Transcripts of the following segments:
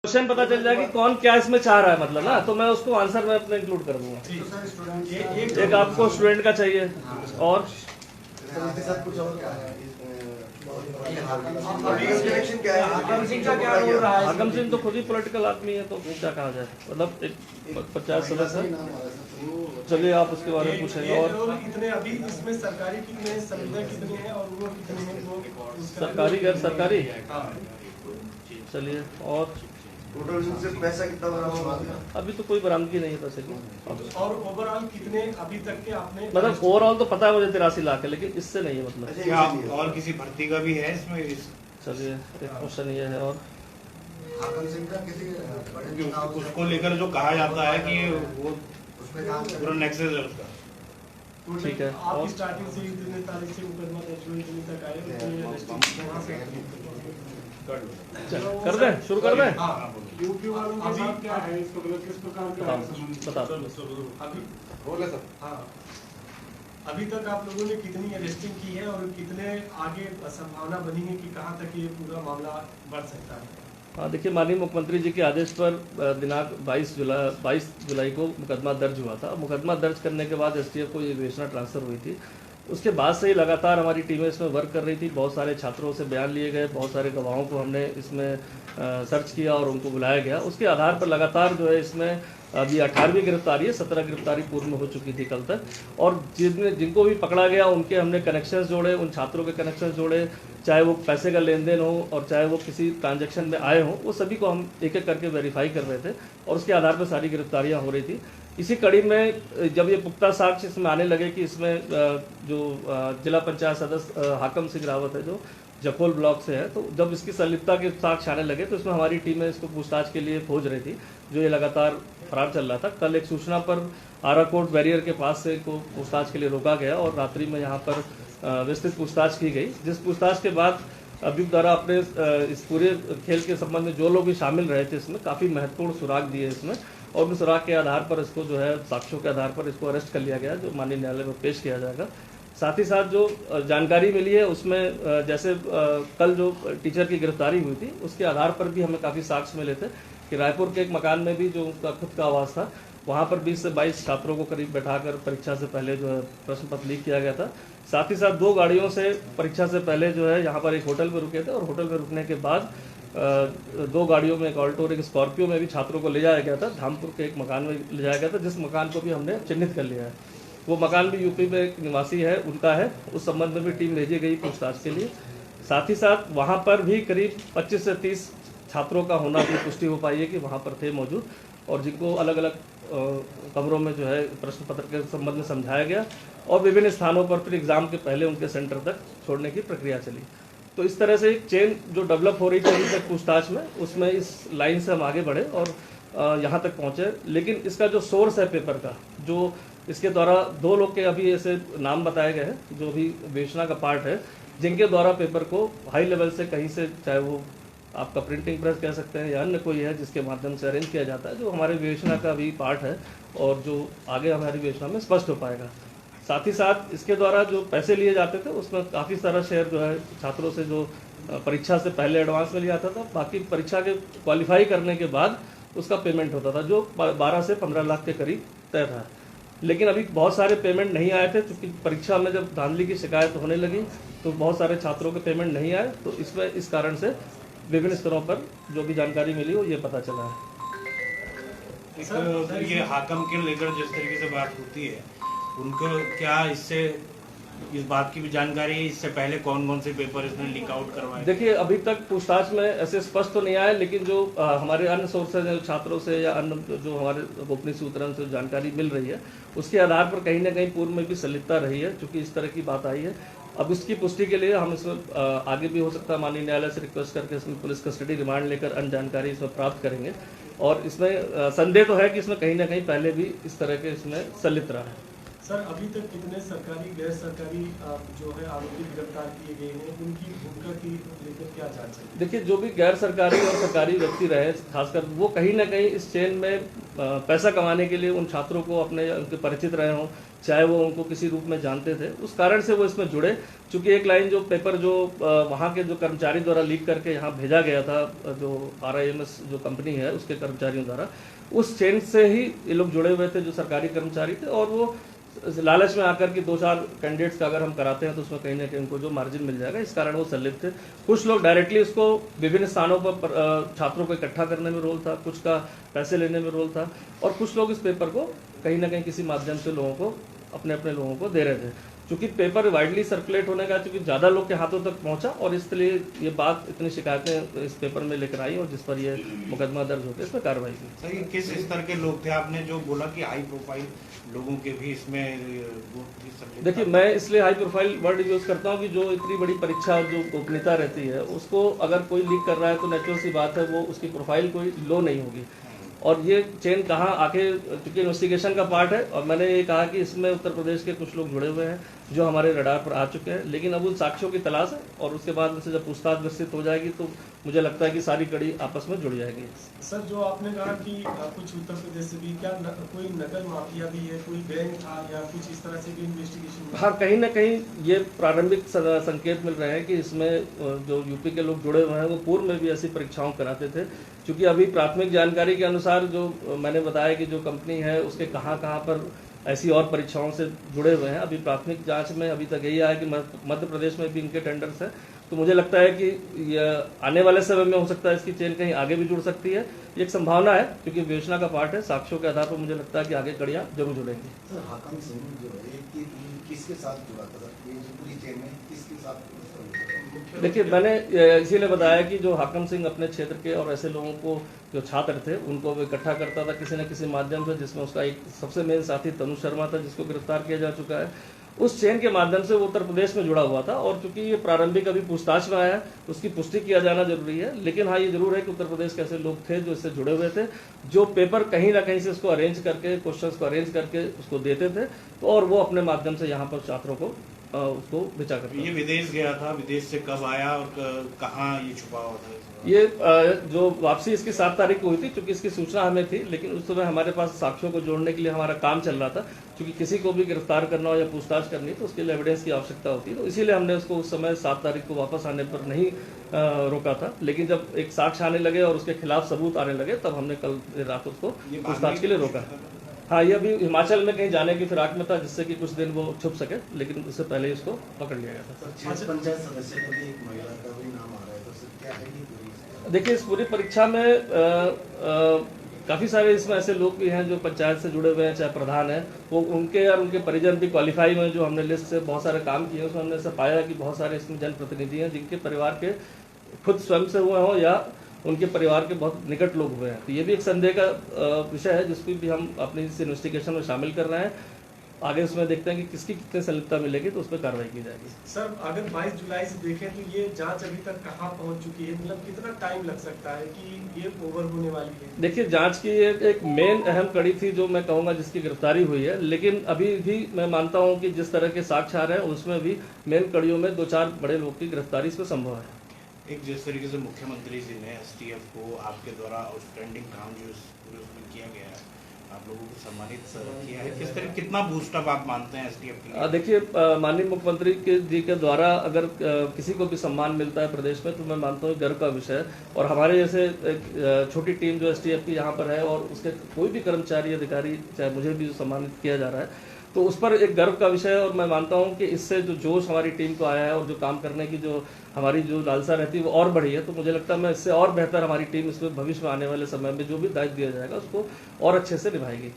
Question पता चल जाए कि कौन क्या इसमें चाह रहा है, मतलब ना, तो मैं उसको आंसर में अपने इंक्लूड कर दूंगा। एक आपको स्टूडेंट का चाहिए और हाकम सिंह तो खुद ही पॉलिटिकल आदमी है, तो क्या कहा जाए, मतलब एक 50 सदस्य है। चलिए आप उसके बारे में पूछेंगे। और कितने अभी इसमें सरकारी कितने, संविदा कितने हैं और वो कितने हैं, वो सरकारी गैर सरकारी, चलिए। और टोटल से पैसा कितना बरामद? अभी तो कोई बरामदगी नहीं है पैसे की। और ओवरऑल कितने अभी तक के आपने, मतलब ओवरऑल तो पता है मुझे 83 लाख है, लेकिन इससे नहीं है मतलब। क्या और किसी भर्ती का भी है इसमें? चलिए एक क्वेश्चन ये है। और हाकम सिंह का किसी उसको लेकर जो कहा जाता है कि वो पूरा नेक्सस है उसका। ठीक है। आप और स्टार्टिंग से इतने तारीख से मुकदमा दर्ज हुए इतने तक आए, कर दें, शुरू कर दें। यूपी वालों के साथ क्या है, इसको किस प्रकार का बता अभी बोले सर। हाँ, अभी तक आप लोगों ने कितनी अरेस्टिंग की है और कितने आगे संभावना बनी है कि कहाँ तक ये पूरा मामला बढ़ सकता है? हाँ, देखिए, माननीय मुख्यमंत्री जी के आदेश पर दिनांक 22 जुलाई को मुकदमा दर्ज हुआ था। मुकदमा दर्ज करने के बाद एसटीएफ को ये विवेचना ट्रांसफर हुई थी। उसके बाद से ही लगातार हमारी टीमें इसमें वर्क कर रही थी। बहुत सारे छात्रों से बयान लिए गए, बहुत सारे गवाहों को हमने इसमें सर्च किया और उनको बुलाया गया। उसके आधार पर लगातार जो है इसमें अभी 18वीं गिरफ्तारी है, 17 गिरफ्तारी पूर्व में हो चुकी थी कल तक। और जिनको भी पकड़ा गया उनके हमने कनेक्शंस जोड़े, उन छात्रों के कनेक्शंस जोड़े, चाहे वो पैसे का लेन देन हो और चाहे वो किसी ट्रांजैक्शन में आए हों, वो सभी को हम एक एक करके वेरीफाई कर रहे थे और उसके आधार पर सारी गिरफ्तारियाँ हो रही थी। इसी कड़ी में जब ये पुख्ता साक्ष्य इसमें आने लगे कि इसमें जो जिला पंचायत सदस्य हाकम सिंह रावत है जो जखोल ब्लॉक से है, तो जब इसकी संलिप्तता के साक्ष्य आने लगे तो इसमें हमारी टीमें इसको पूछताछ के लिए खोज रही थी, जो ये लगातार फरार चल रहा था। कल एक सूचना पर आराकोट बैरियर के पास से को पूछताछ के लिए रोका गया और रात्रि में यहाँ पर विस्तृत पूछताछ की गई, जिस पूछताछ के बाद अभियुक्त द्वारा अपने इस पूरे खेल के संबंध में जो लोग भी शामिल रहे थे इसमें काफ़ी महत्वपूर्ण सुराग दिए इसमें, और उस सुराग के आधार पर इसको जो है साक्ष्यों के आधार पर इसको अरेस्ट कर लिया गया, जो माननीय न्यायालय में पेश किया जाएगा। साथ ही साथ जो जानकारी मिली है उसमें जैसे कल जो टीचर की गिरफ्तारी हुई थी उसके आधार पर भी हमें काफ़ी साक्ष्य मिले थे कि रायपुर के एक मकान में भी जो उनका खुद का आवास था, वहाँ पर 20 से 22 छात्रों को करीब बैठाकर परीक्षा से पहले जो है प्रश्न पत्र लीक किया गया था। साथ ही साथ 2 गाड़ियों से परीक्षा से पहले जो है यहाँ पर एक होटल में रुके थे और होटल में रुकने के बाद 2 गाड़ियों में, एक ऑल्टो और एक स्कॉर्पियो में भी छात्रों को ले जाया गया था। धामपुर के एक मकान में ले जाया गया था, जिस मकान को भी हमने चिन्हित कर लिया है। वो मकान भी यूपी में एक निवासी है, उनका है। उस संबंध में भी टीम भेजी गई पूछताछ के लिए। साथ ही साथ वहाँ पर भी करीब 25 से 30 छात्रों का होना भी पुष्टि हो पाई है कि वहाँ पर थे मौजूद, और जिनको अलग अलग कमरों में जो है प्रश्न पत्र के संबंध में समझाया गया और विभिन्न स्थानों पर फिर एग्जाम के पहले उनके सेंटर तक छोड़ने की प्रक्रिया चली। तो इस तरह से एक चेन जो डेवलप हो रही थी अभी तक पूछताछ में, उसमें इस लाइन से हम आगे बढ़े और यहाँ तक पहुँचे। लेकिन इसका जो सोर्स है पेपर का, जो इसके द्वारा 2 लोग के अभी ऐसे नाम बताए गए हैं जो भी विवेचना का पार्ट है, जिनके द्वारा पेपर को हाई लेवल से कहीं से, चाहे वो आपका प्रिंटिंग प्रेस कह सकते हैं या अन्य कोई है जिसके माध्यम से अरेंज किया जाता है, जो हमारे विवेचना का भी पार्ट है और जो आगे हमारी विवेचना में स्पष्ट हो पाएगा। साथ ही साथ इसके द्वारा जो पैसे लिए जाते थे उसमें काफ़ी सारा शेयर जो है छात्रों से जो परीक्षा से पहले एडवांस में लिया जाता था, बाकी परीक्षा के क्वालिफाई करने के बाद उसका पेमेंट होता था, जो 12 से 15 लाख के करीब तय था। लेकिन अभी बहुत सारे पेमेंट नहीं आए थे, क्योंकि परीक्षा में जब धांधली की शिकायत होने लगी तो बहुत सारे छात्रों के पेमेंट नहीं आए। तो इसमें इस कारण से विभिन्न स्तरों पर जो भी जानकारी मिली हो ये पता चला है। ये हाकम के लेकर जिस तरीके से बात होती है, उनको क्या इससे इस बात की भी जानकारी है इससे पहले कौन कौन से पेपर इसने लीक आउट करवाए? देखिए, अभी तक पूछताछ में ऐसे स्पष्ट तो नहीं आया, लेकिन जो हमारे अन्य सोर्सेज हैं छात्रों से या अन्य जो हमारे गोपनीय सूत्रों से जानकारी मिल रही है, उसके आधार पर कहीं ना कहीं पूर्व में भी संलिप्तता रही है, चूंकि इस तरह की बात आई है। अब इसकी पुष्टि के लिए हम इसमें आगे भी हो सकता है माननीय न्यायालय से रिक्वेस्ट करके इसमें पुलिस कस्टडी रिमांड लेकर अन्य जानकारी इसमें प्राप्त करेंगे। और इसमें संदेह तो है कि इसमें कहीं ना कहीं पहले भी इस तरह के इसमें संलिप्त रहा है। सर अभी तक कितने सरकारी गैर सरकारी जो है आरोपी गिरफ्तार किए गए हैं, उनकी भूमिका की लेकर क्या जांच है? देखिए, जो भी गैर सरकारी और सरकारी व्यक्ति रहे, खासकर वो कहीं ना कहीं इस चेन में पैसा कमाने के लिए उन छात्रों को उनके परिचित रहे हों, चाहे वो उनको किसी रूप में जानते थे, उस कारण से वो इसमें जुड़े। चूंकि एक लाइन जो पेपर जो वहाँ के जो कर्मचारी द्वारा लीक करके यहाँ भेजा गया था, जो RIMS जो कंपनी है उसके कर्मचारियों द्वारा, उस चेन से ही ये लोग जुड़े हुए थे जो सरकारी कर्मचारी थे। और वो लालच में आकर के 2-4 कैंडिडेट्स का अगर हम कराते हैं तो उसमें कहीं ना कहीं उनको जो मार्जिन मिल जाएगा, इस कारण वो संलिप्त थे। कुछ लोग डायरेक्टली उसको विभिन्न स्थानों पर छात्रों को इकट्ठा करने में रोल था, कुछ का पैसे लेने में रोल था, और कुछ लोग इस पेपर को कहीं ना कहीं किसी माध्यम से लोगों को अपने लोगों को दे रहे थे। चूंकि पेपर वाइडली सर्कुलेट होने का चूंकि ज़्यादा लोग के हाथों तक पहुंचा, और इसलिए ये बात इतनी शिकायतें इस पेपर में लेकर आई और जिस पर ये मुकदमा दर्ज होकर इसमें कार्रवाई की। सर, ये किस स्तर के लोग थे? आपने जो बोला कि हाई प्रोफाइल लोगों के भी इसमें देखिए, मैं इसलिए हाई प्रोफाइल वर्ड यूज करता हूँ कि जो इतनी बड़ी परीक्षा जो गोपनीयता रहती है, उसको अगर कोई लीक कर रहा है तो नेचुरल सी बात है वो उसकी प्रोफाइल कोई लो नहीं होगी। और ये चेन कहाँ आके, चूंकि इन्वेस्टिगेशन का पार्ट है, और मैंने ये कहा कि इसमें उत्तर प्रदेश के कुछ लोग जुड़े हुए हैं जो हमारे रडार पर आ चुके हैं, लेकिन अब उन साक्ष्यों की तलाश है, और उसके बाद उनसे जब पूछताछ विस्तृत हो जाएगी तो मुझे लगता है कि सारी कड़ी आपस में जुड़ जाएगी। सर, जो आपने कहा कि कुछ उत्तर प्रदेश से भी क्या कोई नकल माफिया भी है, कोई गैंग था या कुछ इस तरह से भी इन्वेस्टिगेशन? हाँ, कहीं ना कहीं ये प्रारंभिक संकेत मिल रहे हैं कि इसमें जो यूपी के लोग जुड़े हुए हैं वो पूर्व में भी ऐसी परीक्षाओं कराते थे। क्योंकि अभी प्राथमिक जानकारी के अनुसार जो मैंने बताया कि जो कंपनी है उसके कहाँ पर ऐसी और परीक्षाओं से जुड़े हुए हैं, अभी प्राथमिक जांच में अभी तक यही आया कि मध्य प्रदेश में भी इनके टेंडर्स हैं। तो मुझे लगता है कि आने वाले समय में हो सकता है इसकी चेन कहीं आगे भी जुड़ सकती है, ये एक संभावना है, क्योंकि विवेचना का पार्ट है। साक्ष्यों के आधार पर मुझे लगता है कि आगे कड़ियां जरूर जुड़ेंगी। सर, हाकम सिंह जो है कि किसके साथ जुड़ा था सर? ये जो पूरी चेन में किसके साथ? देखिए, मैंने इसीलिए बताया कि जो हाकम सिंह अपने क्षेत्र के और ऐसे लोगों को जो छात्र थे उनको वो इकट्ठा करता था किसी न किसी माध्यम से, जिसमें उसका एक सबसे मेन साथी तनु शर्मा था जिसको गिरफ्तार किया जा चुका है। उस चेन के माध्यम से वो उत्तर प्रदेश में जुड़ा हुआ था, और चूंकि ये प्रारंभिक अभी पूछताछ में आया है उसकी पुष्टि किया जाना जरूरी है। लेकिन हाँ, ये जरूर है कि उत्तर प्रदेश के ऐसे लोग थे जो इससे जुड़े हुए थे, जो पेपर कहीं ना कहीं से उसको अरेंज करके, क्वेश्चंस को अरेंज करके उसको देते थे, तो और वो अपने माध्यम से यहाँ पर छात्रों को उसको बेचा करता। ये विदेश गया था, विदेश से कब आया और कहाँ ये छुपा हुआ था? ये जो वापसी इसकी 7 तारीख को हुई थी, क्योंकि इसकी सूचना हमें थी, लेकिन उस समय हमारे पास साक्ष्यों को जोड़ने के लिए हमारा काम चल रहा था। क्योंकि किसी को भी गिरफ्तार करना हो या पूछताछ करनी तो उसके लिए एविडेंस की आवश्यकता होती है, तो इसीलिए हमने उसको उस समय 7 तारीख को वापस आने पर नहीं रोका था। लेकिन जब एक साक्ष्य आने लगे और उसके खिलाफ सबूत आने लगे, तब हमने कल रात उसको पूछताछ के लिए रोका। हाँ, ये अभी हिमाचल में कहीं जाने की फिराक में था, जिससे कि कुछ दिन वो छुप सके, लेकिन उससे पहले ही उसको पकड़ लिया गया था। सर, पंचायत सदस्य के लिए एक महिला का भी नाम आ रहा है, तो सर क्या है ये पूरी? देखिए, इस पूरी परीक्षा में काफ़ी सारे इसमें ऐसे लोग भी हैं जो पंचायत से जुड़े हुए हैं, चाहे प्रधान हैं, वो उनके और उनके परिजन भी क्वालिफाई हुए हैं। जो हमने लिस्ट से बहुत सारे काम किए उसमें हमने ऐसा पाया कि बहुत सारे इसमें जनप्रतिनिधि हैं जिनके परिवार के खुद स्वयं से हुए हों या उनके परिवार के बहुत निकट लोग हुए हैं। तो ये भी एक संदेह का विषय है जिसको भी हम अपनी इस इन्वेस्टिगेशन में शामिल कर रहे हैं। आगे उसमें देखते हैं कि किसकी कितनी संलिप्तता मिलेगी तो उस पर कार्रवाई की जाएगी। सर, अगर 22 जुलाई से देखें तो ये जांच अभी तक कहां पहुंच चुकी है? मतलब कितना टाइम लग सकता है कि ये ओवर होने वाली है? देखिए, जांच की एक मेन अहम कड़ी थी जो मैं कहूँगा जिसकी गिरफ्तारी हुई है, लेकिन अभी भी मैं मानता हूँ कि जिस तरह के साक्ष्य आ रहे हैं उसमें भी मेन कड़ियों में 2-4 बड़े लोगों की गिरफ्तारी इसमें संभव है। एक जिस तरीके से मुख्यमंत्री जी ने STF को आपके द्वारा आउटस्टैंडिंग काम जो उसमें किया गया है, आप लोगों को सम्मानित किया है, किस तरह कितना बूस्टअप आप मानते हैं STF के लिए? देखिए, माननीय मुख्यमंत्री जी के द्वारा अगर किसी को भी सम्मान मिलता है प्रदेश में तो मैं मानता हूँ गर्व का विषय है। और हमारे जैसे एक छोटी टीम जो STF की यहाँ पर है और उसके कोई भी कर्मचारी अधिकारी, चाहे मुझे भी सम्मानित किया जा रहा है, तो उस पर एक गर्व का विषय है। और मैं मानता हूं कि इससे जो जोश हमारी टीम को आया है और जो काम करने की जो हमारी जो लालसा रहती है वो और बढ़ी है। तो मुझे लगता है मैं इससे और बेहतर हमारी टीम इसमें भविष्य में आने वाले समय में जो भी दायित्व दिया जाएगा उसको और अच्छे से निभाएगी।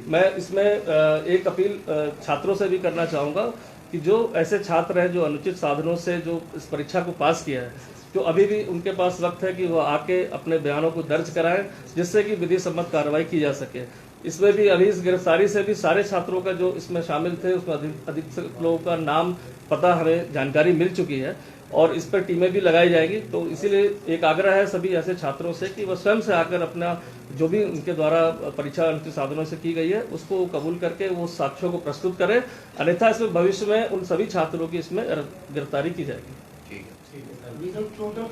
मैं इसमें एक अपील छात्रों से भी करना चाहूँगा कि जो ऐसे छात्र हैं जो अनुचित साधनों से जो इस परीक्षा को पास किया है, तो अभी भी उनके पास वक्त है कि वो आके अपने बयानों को दर्ज कराएं, जिससे कि विधि सम्मत कार्रवाई की जा सके। इसमें भी अभी इस गिरफ्तारी से भी सारे छात्रों का जो इसमें शामिल थे उसमें अधिक लोगों का नाम, पता हमें जानकारी मिल चुकी है। और इस पर टीमें भी लगाई जाएंगी। तो इसीलिए एक आग्रह है सभी ऐसे छात्रों से कि वह स्वयं से आकर अपना जो भी उनके द्वारा परीक्षा साधनों से की गई है उसको कबूल करके वो साक्ष्यों को प्रस्तुत करें, अन्यथा इसमें भविष्य में उन सभी छात्रों की इसमें गिरफ्तारी की जाएगी। ठीक है। ठीक है। अभी तक टोटल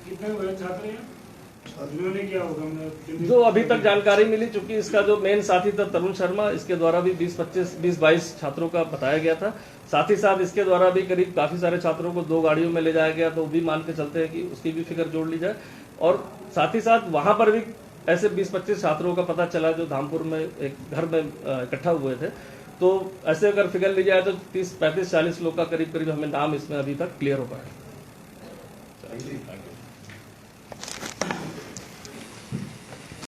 कितने हुए छात्र हैं जिन्होंने क्या होगा? जो अभी तक जानकारी मिली, चूंकि इसका जो मेन साथी था तरुण शर्मा, इसके द्वारा भी 20-22 छात्रों का बताया गया था। साथ ही साथ इसके द्वारा भी करीब काफी सारे छात्रों को 2 गाड़ियों में ले जाया गया, तो वो भी मान के चलते हैं कि उसकी भी फिगर जोड़ ली जाए। और साथ ही साथ वहां पर भी ऐसे 20-25 छात्रों का पता चला जो धामपुर में एक घर में इकट्ठा हुए थे। तो ऐसे अगर फिगर ली जाए तो 30-35-40 लोग का करीब हमें नाम इसमें अभी तक क्लियर हो पाया। Thank you.